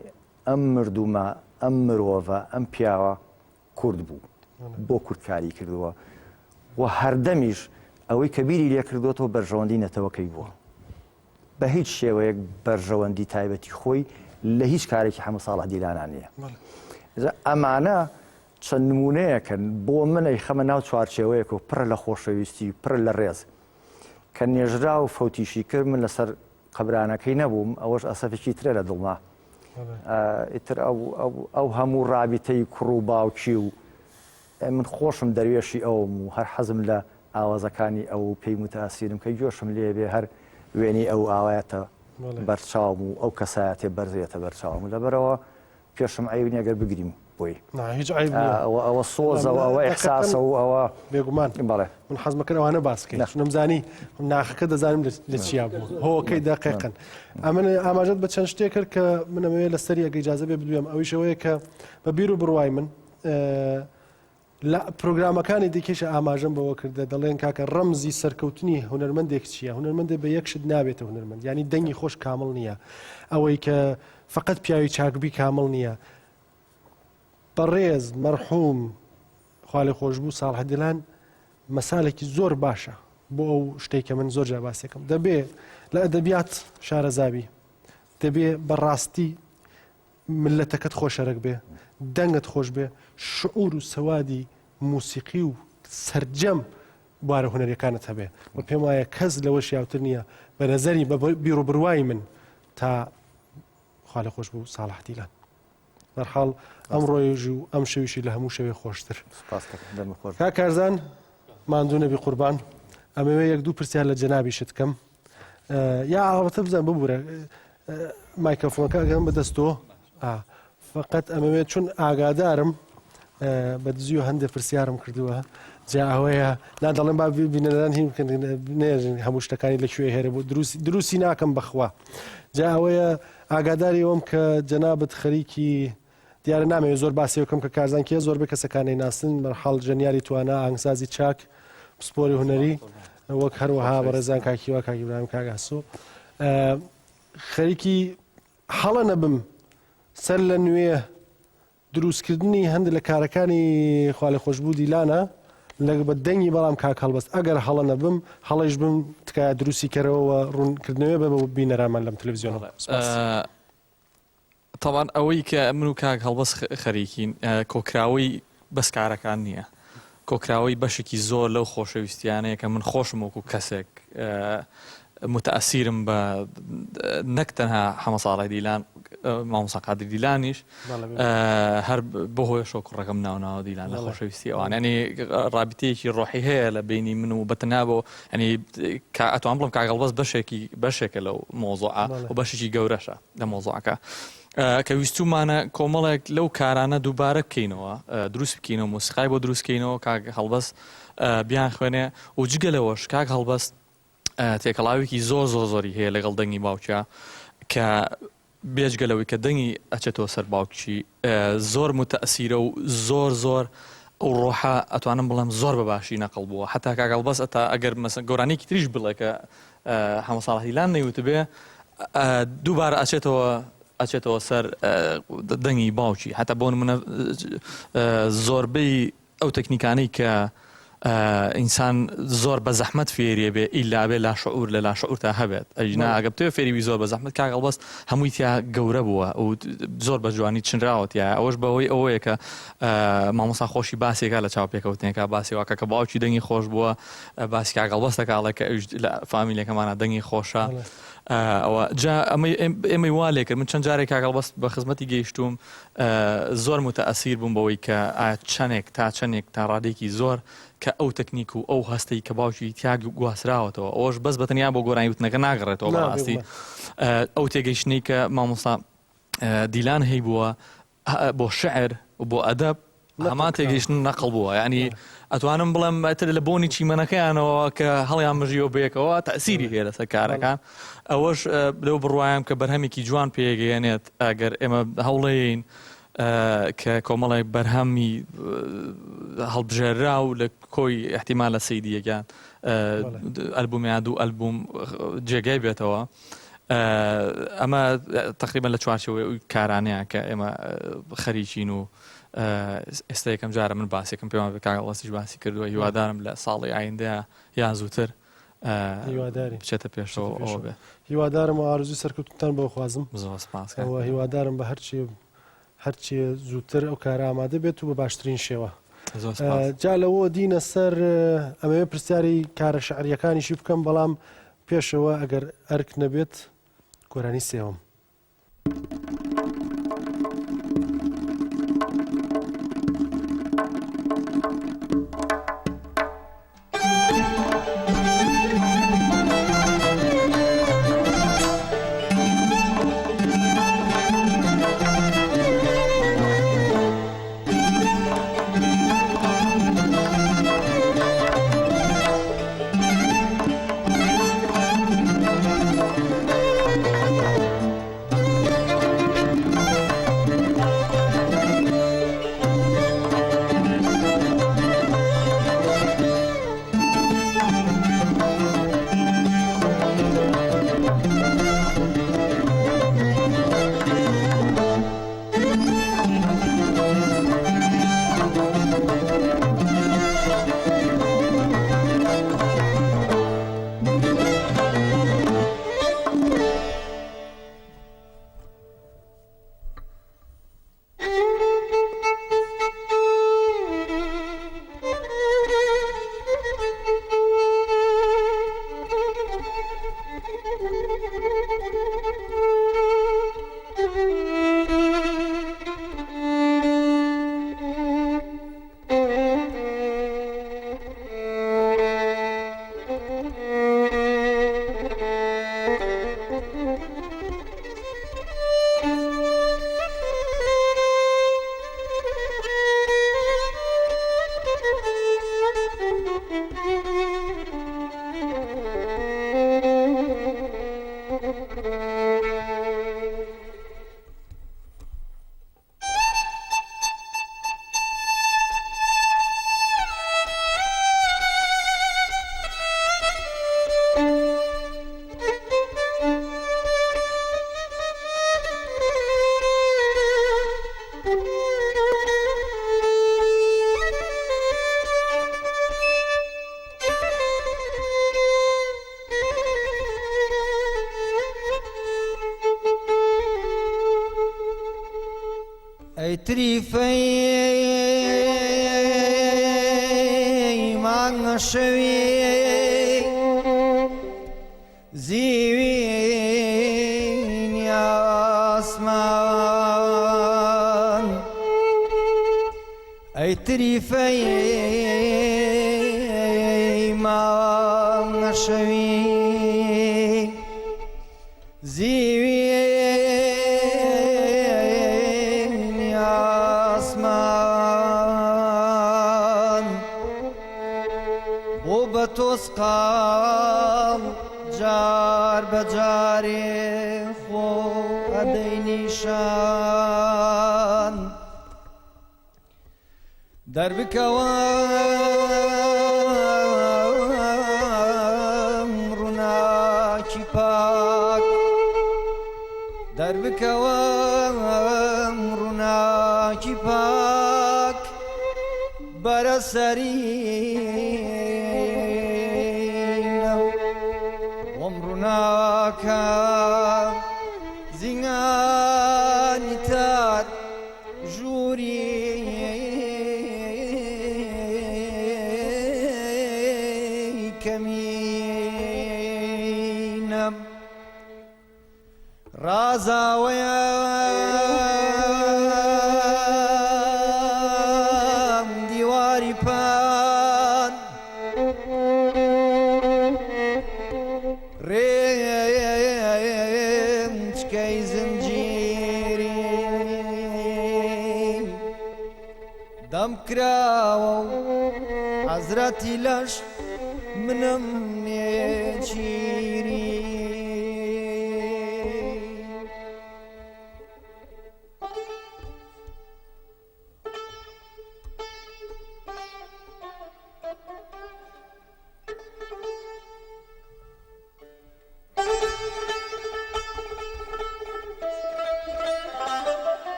ئەم مردومە ئەم مرۆڤە ئەم پیاوە کورد بوو بۆ کوردکاری کردووە و هەردەمیش ئەوەی کە بیری لێ کردوەوە بەرژەوەندی نەتەوەکەی بووە بە هیچ شێوەیەک بەرژەوەندی تایبەتی خۆی لە هیچ کارێکی هەموو ساڵە دیلانان نییە ئەمانە چەند نمونەیەکەن بۆ منەی خەمە ناو چوارچێوەیەک و پڕ لە خۆشەویستی پڕ لە ڕێز کە نێژرا و فەوتیشی کرد من لەسەر قەبرانەکەی نەبووم ئەوەش ئەسەفێکی ترە لە دڵما ئیتر ئەو هەموو ڕابیتەی کوڕ و باوکی و من خۆشم دەروێشی ئەوم و هەر حەزم لە ئاوازەکانی ئەو پێی متەئەسیرم کە گوێشم لێبێ هەر وێنی ئەو ئاوایەتە بەرچاوم و ئەو کەسایەتێ بەرزێتە بەرچاوم لەبەرەوە پێشم عیبنی ئەگەر بگریم بۆی ئەوە سۆزە و ئەوە ئەحساسە و ئەوە بێگومان بەڵێ من حەزمەکەن ئەوانە باسکەین نەمزانی ناخەکە دەزانم لە چیا بوو هۆکەی دەقیقەن ئەمن ئاماژەت بە چەند شتێک کرد کە منەمەوێت لە سەری ئەگەی ئیجازە بێ بدوێم ئەویشەوەیە کە بە بیر و بڕوای من لە پرۆگرامەکانی دیکەشە ئاماژەم بەوە کردە دەڵێن کاکە ڕەمزی سەرکەوتنی هونەرمەندێک چییە هونەرمەندێک بە یەک شت نابێتە هونەرمەند ینی دەنگی خۆش کامڵ نییە ئەوەی کە فقط پیاوی چاکبی کامڵ نییە بەڕێز مەرحوم خوا لێ خۆشبوو ساڵح دیلان مەسالێکی زۆر باشە بۆ ئەو شتێککە من زۆر جا باسێکم دەبێ لە ئەدەبیات شارەزابی دەبێ بەڕاستی ملەتەکەت خۆشەرەک بێ دەنگت خۆش بێ شعور و سەوادی موسیقی و سەرجەم بوارە هونەریەکانت هەبێ و پێم وایە کەس لەوە شیاوتر نییە بە نەزەری بە بیرۆبڕوای من تا خوا لە خۆش بوو ساڵح دیلان بەرحاڵ ئەم ڕۆیژی و ئەم شەویشی لە هەموو شەوێ خۆشتر کا کارزان ماندوو نەبی قوربان ئەمەوێ یەک دوو پرسیار لە جەنابی شت بکەم یا ئاوەتە بزان ببوورە مایکرۆفۆنەکە ئەگەم بەدەستەوە فقط ئەمەوێت چون ئاگادارم بە دزی و هەندێک پرسیارم کردووە جا ئەوەیە نا دەڵێن با بینەران هیم نێژن هەموو شتەکانی لەکوێ هێرە بۆ دروستی ناکەم بەخوا جا ئەوەیە ئاگاداری ئەوم کە جەنابەت خەریکی دیارە نامەوێت زۆر باسیەوەکەم کە کارزان کێ زۆر بە کەسەکانی ناسن بەرحاڵ ژەنیاری توانە ئاهەنگسازی چاک پسپۆری هونەری وەک هەروەها بەڕێزان کاکیوە کاکی برایم کاگاسۆ خەریکی هەڵە نەبم سەر لە نوێ دروستکردنی هەندێک لە کارەکانی خوا لە خۆشببوو دیلانە لە بە دەنگی بەڵام کاک هەڵبەست ئەگەر هەڵە نەبم هەڵەش بم تکایە دروستی کەرەوە ڕوونکردنەوە بە بینەرامان لەم تەلەڤیزیۆنەوە طبعا ئەوەی کە من و کاک هەڵبەست خەریکین کۆکراوەی بەس کارەکان نییە کۆکراوەی بەشێکی زۆر لەو خۆشەویستیانەیە کە من خۆشم وەکو کەسێک متەئەسیرم بە نەک تەنها حەمە ساڵای دیلان مامۆستا قادری دیلانیش هەر بەهۆی شۆکڕەکەم ناوناوە دیلان لە خۆشەویستی ئەوان ینی ڕابطەیەکی ڕۆحی هەیە لە بینی من و بەتەنها بۆ ینی ئەتوان بڵم کاک هەڵبەست بەشێکە لەو مۆزوعە و بەشێکی گەورەشە لە مۆزوعەکە کە ویستومانە کۆمەڵێک لەو کارانە دووبارە بکەینەوە دروست بکەینەوە موسیقای بۆ دروستکەینەوە کاک هەڵبەست بیان خوێنێ و جگە لەوەش کاک هەڵبەست تێکەڵاوێکی زۆر زۆری هەیە لەگەڵ دەنگی باوکە کە بێجگەلەوەی کە دەنگی ئەچێتەوە سەر باوکی زۆر متەئەسیرە و زۆر ئەو ڕۆحە ئەتوانم بڵێم زۆر بەباشی نەقڵ بووە حتا کاک هەڵبەست ئەتا ئەگەر گۆرانێکی تریش بڵێ کە حەمە ساڵح دیلان نەیوت بێ دووبارە ئەچێتەوە سەر دەنگی باوکی هەتا بۆ نمونە زۆربەی ئەو تەکنیکانەی کە ئینسان زۆر بە زەحمەت فێریە بێ ئیلا بێ لاشعور لە لاشعور تا هەبێت ئەجنا ئەگە بتوێ فێریوی زۆر بە زەحمەت کاک هەڵبەست هەمووی تیا گەورە بووە و زۆر بە جوانی چنراوە تیا ئەوەش بەوەی ئەوەیە کە مامۆستا خۆشی باسێکا لە چاوپێکەوتنێکا باسیواکە کە باوکی دەنگی خۆش بووە باسی کاک هەڵبەستەکەڵێ کە لە فامیلێکەمانە دەنگی خۆشە ئەوە جا ئێمەی وا لێ کرد من چەند جارێک کاک هەڵبەست بە خزمەتی گەیشتوم زۆر متەئەسیر بووم بەوەی کە چەندێک تا ڕادێکی زۆر کە ئەو تەکنیک و ئەو هەستەی کە باوکی تیا گواسراوەتەوە ئەوەش بەس بەتەنیا بۆ گۆرانی وتنەکە ناگەڕێتەوە بەڕاستی ئەو تێگەیشتنەی کە مامۆستا دیلان هەی بووە بۆ شعر و بۆ ئەدەب هەمان تێگەیشتن نەقڵ بووە یعنی ئەتوانم بڵێم ئەتر لە بۆنی چیمەنەکەیانەوە کە هەڵیان مژیەوە بەیەکەوە تەئسیری هەیە لەسەر کارەکان ئەوەش لەو بڕوایم کە بەرهەمێکی جوان پێگەیەنێت ئەگەر ئێمە هەوڵەیەین کە کۆمەڵی بەرهەمی هەڵبژێرا و لە کۆی احتیمال لە سەیدیەکان ئەلبومیان دوو ئەلبوم جێگای بێتەوە ئەمە تقریبا لە چوارچەوەی کارانەیە کە ئێمە خەریکین و ئێستا یەکەم جارە من باسێکم پێوان بە کاک هەڵبەستیش باسی کردووە هیوادارم لە ساڵی ئایندەیە یان زووتر بچێتە پێشەوە ئەوە بێ هیوادارم و ئارزوی سەرکەوتنتان بۆ خوازم زۆر سپاس هیوادارم بە هەرچی زووتر ئەو کارە ئامادە بێت و بە باشترین شێوە جا لەوە دینە سەر ئەمەوێ پرسیاری کارە شعریەکانیشی بکەم بەڵام پێشەوە ئەگەر ئەرک نەبێت گۆرانی سێوەم ئەیتریفەی مانگە شەوی زیوینی ئاسمان ئەیتریفەی مانگە شەوی زیوینی ئاسمان بۆ بە تۆسقاڵ جار بە جارێ خۆ ئەدەی نیشان دەربکەوە ڕووناکی پاک دەربکەوە ڕووناکی پاک بەرەسەرینە وەم ڕووناکە زیngانی تار ژووری کەمینە ڕازاوەیە دیواری پان ڕێچکەی زنجیری دەمکراوە و حەزرەتی لەش منم نێچیری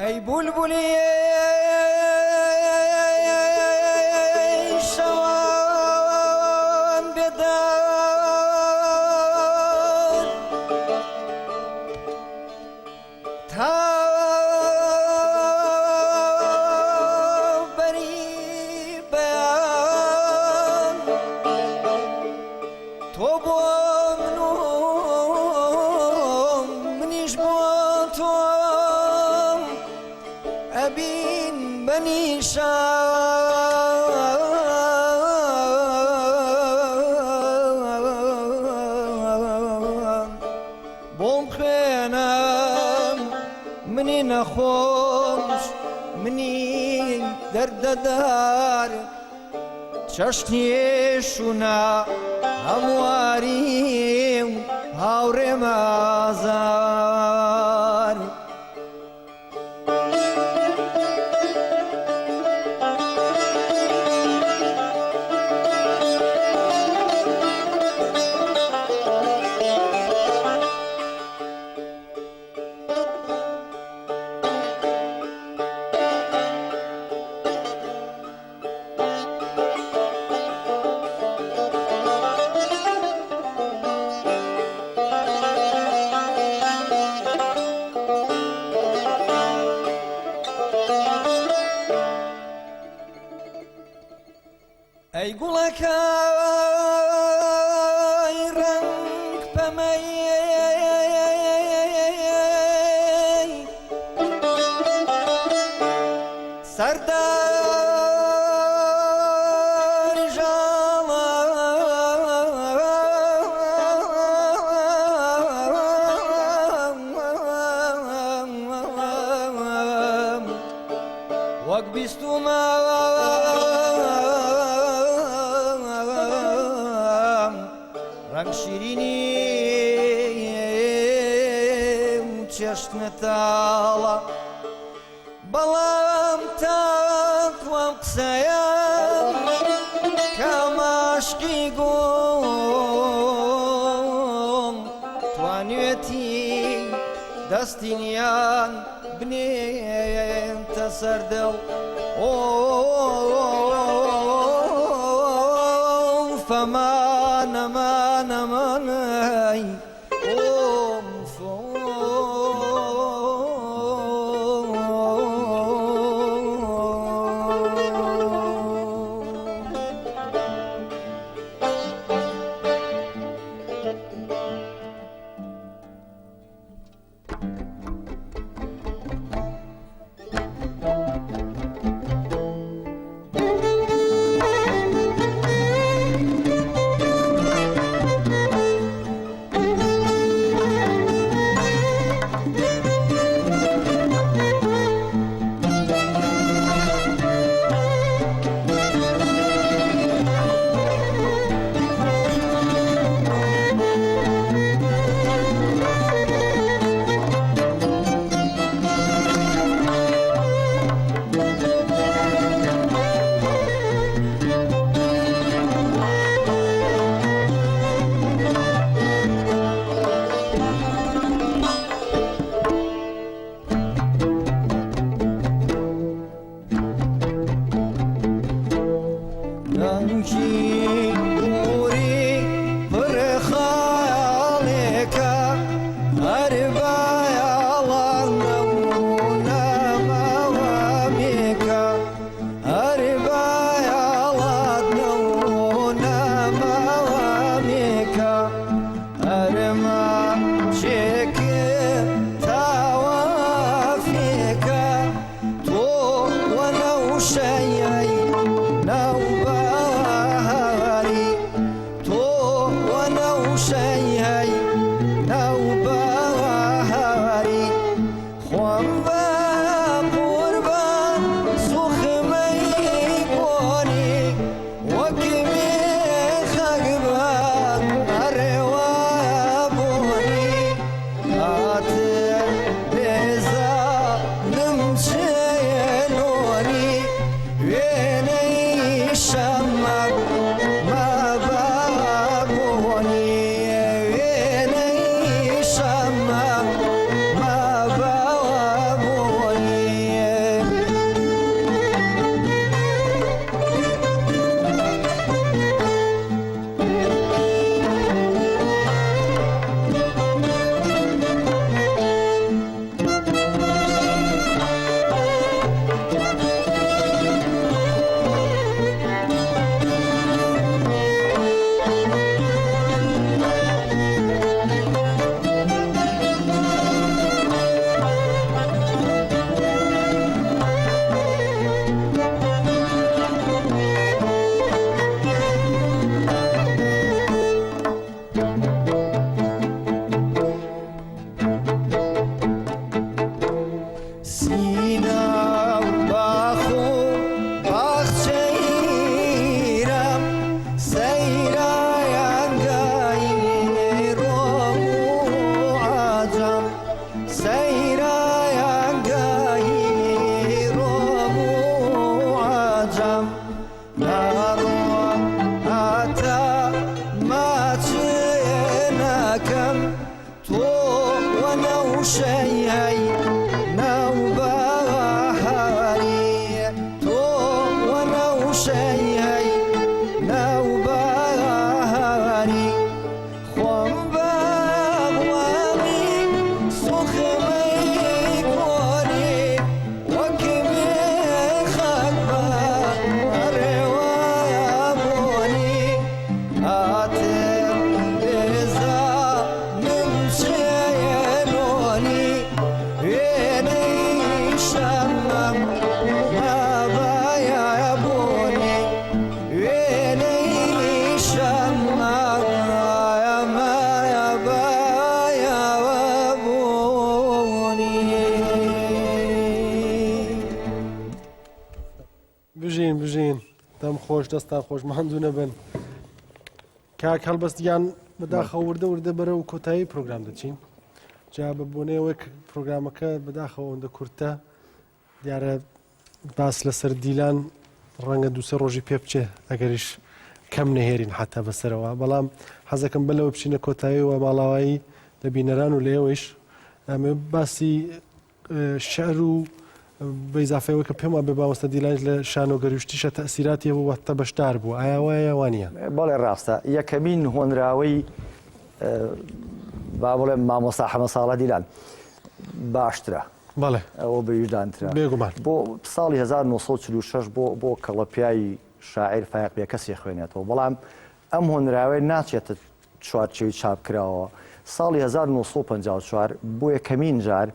ئەی بولبولی شەوان بێدار تا بەری بەیان تۆ بۆ من و منیش بۆ تۆ ئەبین بەنیشان بۆم خوێنم منی نەخۆش منی دەردەدار چەشنیێشونا هەمواری و هاوڕێم ئازار ئەی گوڵەکەی ڕەنگ پەمەی سەرداری ژاڵە وەک بیستومە ڕەنگ شیرینی و چێشتنەتاڵە بەڵام تاکوام قسەیە کاماشقی گۆم توانوێتی دەستینیان بنێتە سەردەڵ فەمانەمانەمانەی خۆش دەستان خۆش ماندوو نەبن کاک هەڵبەستیان بەداخەوە وردە بەرە و کۆتایی پرۆگرام دەچین جا بە بۆنەوەک پرۆگرامەکە بەداخەوە ئەوەندە کورتە دیارە باس لەسەر دیلان ڕەنگە دووسە ڕۆژی پێ بچێ ئەگەریش کەم نەهێرین حتا بەسەرەوە بەڵام حەزەکەم بەلەوە بچینە کۆتاییەوە ماڵاوایی لە بینەران و لێەوەیش ئەمە باسی شعر و بەیزافەوە کە پێم وابێ باوەستە دیلانج لە شانۆگەریشتیشە تەسیراتی بوو وەختە بەشدار بوو ئایا وایە وانە بەڵێ ڕاستە یەکەمین هۆنراوەی با بڵێم مامۆستا حەمە ساڵە دیلان باشترە بەڵێ ئەوە بەویژدانترە بێگومان بۆ ساڵی 1946 بۆ کەڵەپیایی شاعیر فایق بێ کەسی خوێنێتەوە بەڵام ئەم هۆنراوەی ناچێتە چوارچێوی چاپکراوە ساڵی 1954 بۆ یەکەمین جار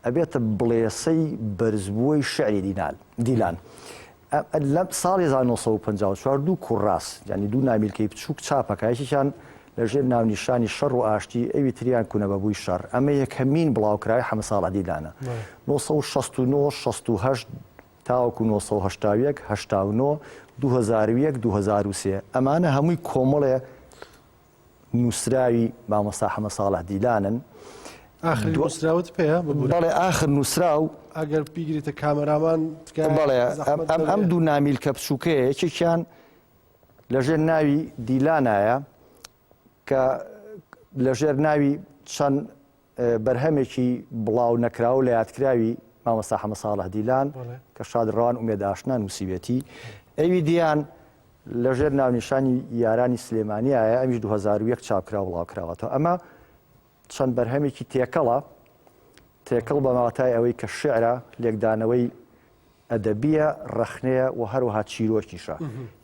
ئەبێتە بڵێسەی بەرزبووی شعری دیلان لەم ساڵی 1954 دوو کوڕاس ینی دوو نامیلکەی بچووک چاپەکە یەکێکیان لەژێر ناونیشانی شەڕ و ئاشتی ئەوی تریان کوونە بەبووی شەڕ ئەمە یەکەمین بڵاوکراوی حەمە ساڵە دیلانە 1969 68 تاوەکو 1970 89 2001 2003 ئەمانە هەمووی کۆمەڵێ نووسراوی مامۆستا حەمە ساڵە دیلانن نووسراوت پێە بەڵێ ئاخر نووسراو ئەگەر پیگریتە کامەرامان بەڵێ ئەم دوو نامیل کە بچووکەیە یەکێکیان لەژێر ناوی دیلانایە کە لەژێر ناوی چەند بەرهەمێکی بڵاو نەکراو لە یادکراوی مامۆستا حەمە ساڵە دیلان کە شادڕەوان ئومێداشنا نووسیبێتی ئەوی دییان لەژێر ناونیشانی یارانی سلێمانیایە ئەمیش 2001 چاپکرا بڵاوکراوەتەوە ئەمە چەند بەرهەمێکی تێکەڵ بە ماوەتای ئەوەی کە شعرە لێکدانەوەی ئەدەبیە ڕەخنەیە و هەروەها چیرۆکیشە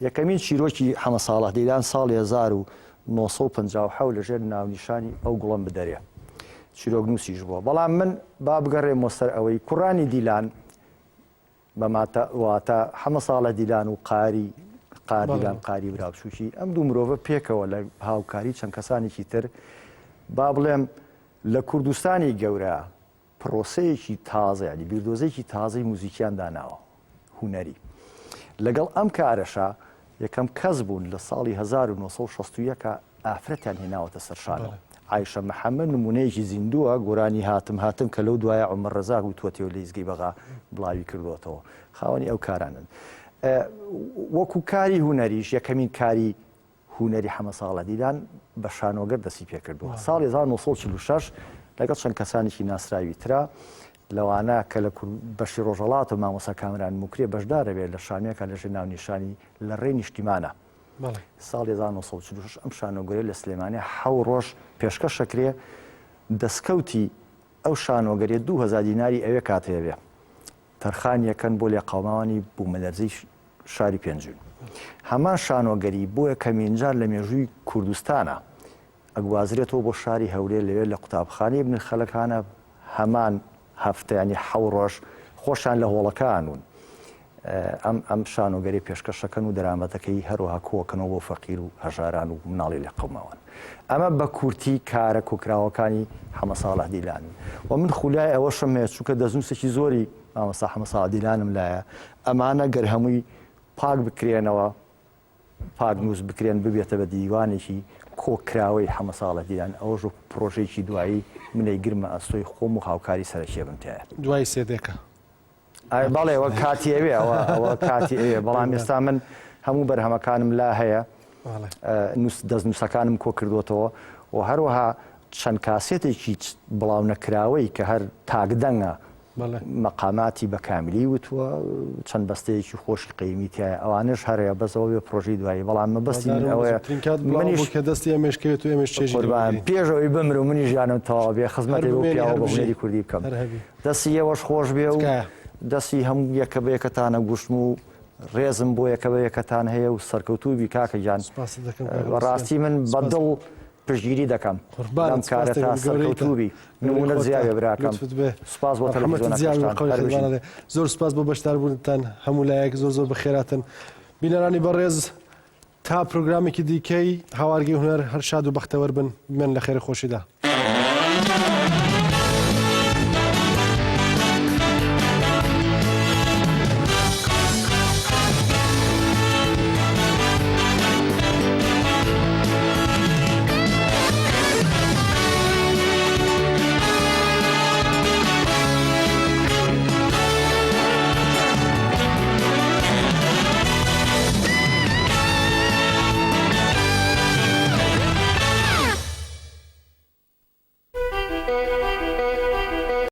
یەکەمین چیرۆکی حەمە ساڵە دیلان ساڵی 1950 لەژێر ناونیشانی ئەو گوڵم بدەرێ چیرۆک نووسیش بووە بەڵام من با بگەڕێمەوە سەر ئەوەی کوڕانی دیلان بەماتەواتە حەمە ساڵە دیلان و دیلان قاری براوچووکی ئەم دوو مرۆڤە پێکەوە لە هاوکاری چەند کەسانێکی تر با بڵێم لە کوردستانی گەورە پرۆسەیەکی تازە ینی بیردۆزێکی تازەی موزیکیان داناوە هونەری لەگەڵ ئەم کارەشە یەکەم کەس بوون لە ساڵی 1961 ئافرەتیان هێناوەتە سەرشانەوە عایشە محەممەد نمونەیەکی زیندووە گۆرانی هاتم کە لەو دوایە عومەر ڕەزاق و توەتێەوە لە ئیزگەی بەغا بڵاوی کردوەتەوە خاوەنی ئەو کارانن وەکو کاری هونەریش یەکەمین کاری هونەری حەمە ساڵە دیلان بە شانۆگەر دەستی پێکردووە ساڵی 1946 لەگەڵ چەند کەسانێکی ناسراوی ترا لەوانە کە لە بەشی ڕۆژەڵات و مامۆستا کامران موکرێ بەشدارە بێت لە شانەیەکە لەژێر ناونیشانی لە ڕێی نیشتیمانە ساڵی 1946 ئەم شانۆگەری لە سلێمانیا 7 ڕۆژ پێشکەشەکرێ دەستکەوتی ئەو شانۆگەریە 2000 دیناری ئەوێ کاتەیە بێ تەرخانیەکەن بۆ لێ قەوماوانی بوومەلەرزەی شاری پێنجون هەمان شانۆگەری بۆ یەکەمین جار لە مێژووی کوردستانە ئەگوازرێتەوە بۆ شاری هەولێر لەوێ لە قوتابخانەی ابن خەلەکانە هەمان هەفتەیانی 7 ڕۆژ خۆشیان لە هۆڵەکانون ئەم شانۆگەری پێشکەشەکەن و دەرامەتەکەی هەروەها کۆکەنەوە بۆ فەقیر و هەژاران و مناڵی لە قەوماوان ئەمە بە کورتی کارە کۆکراوەکانی حەمە ساڵە دیلان و من خولای ئەوەشم هەیە چونکە دەزنووسێکی زۆری مامۆستا حەمە ساڵە دیلانم لایە ئەمانە گەر هەمووی پاک بکرێنەوە پاک نووس بکرێن ببێتە بە دیوانێکی کۆکراوەی حەمە ساڵە دیلان ئەوەش پرۆژێکی دوایی منەی گرمە ئەستۆی خۆم و هاوکاری سەرەکیە بم تایە دوای سێدێکە بەڵێ ئەوە کاتی ئەوێ ئەوە کاتی ئەوێ بەڵام ئێستا من هەموو بەرهەمەکانم لا هەیە دەستنووسەکانم کۆ کردوەوە و هەروەها چەند کاسێتێکی بڵاو نەکراوەی کە هەر تاکدەنگە مەقاماتی بە کامیلی وتووە چەند بەستەیەکی خۆشی قەیمی تایە ئەوانش هەرەیە بەزەوە بێ پرۆژەی دوایی بەڵام مەبەستی ئەوەیە کە دەستی ئەمێشکەوێت و ئێمەش چێژی پێشەوەی بمر و منی ژیانم تەواو بێ خزمەتی بۆ پیاوە بە هونەری کوردی بکەم دەستی ئێوەش خۆش بێ و دەستی هەموو یەکە بە یەکەتانە گوشتم و ڕێزم بۆ یەکە بە یەکەتان هەیە و سەرکەوتوبی کاکە گیان ڕاستی من بەدڵ پشگیری دەکەم ئەم کارە تا سەرکەوتوبی نمونەت زیاوێ براکەم سوپاس بۆ تەلەڤیزیۆنەکەتان زۆر سوپاس بۆ بەشداربوونتان هەموو لایەک زۆر بەخێراتن بینەرانی بەڕێز تا پرۆگرامێکی دیکەی هاوارگەی هونەر هەر شاد و بەختەوەر بن من لە خێر خۆشیدا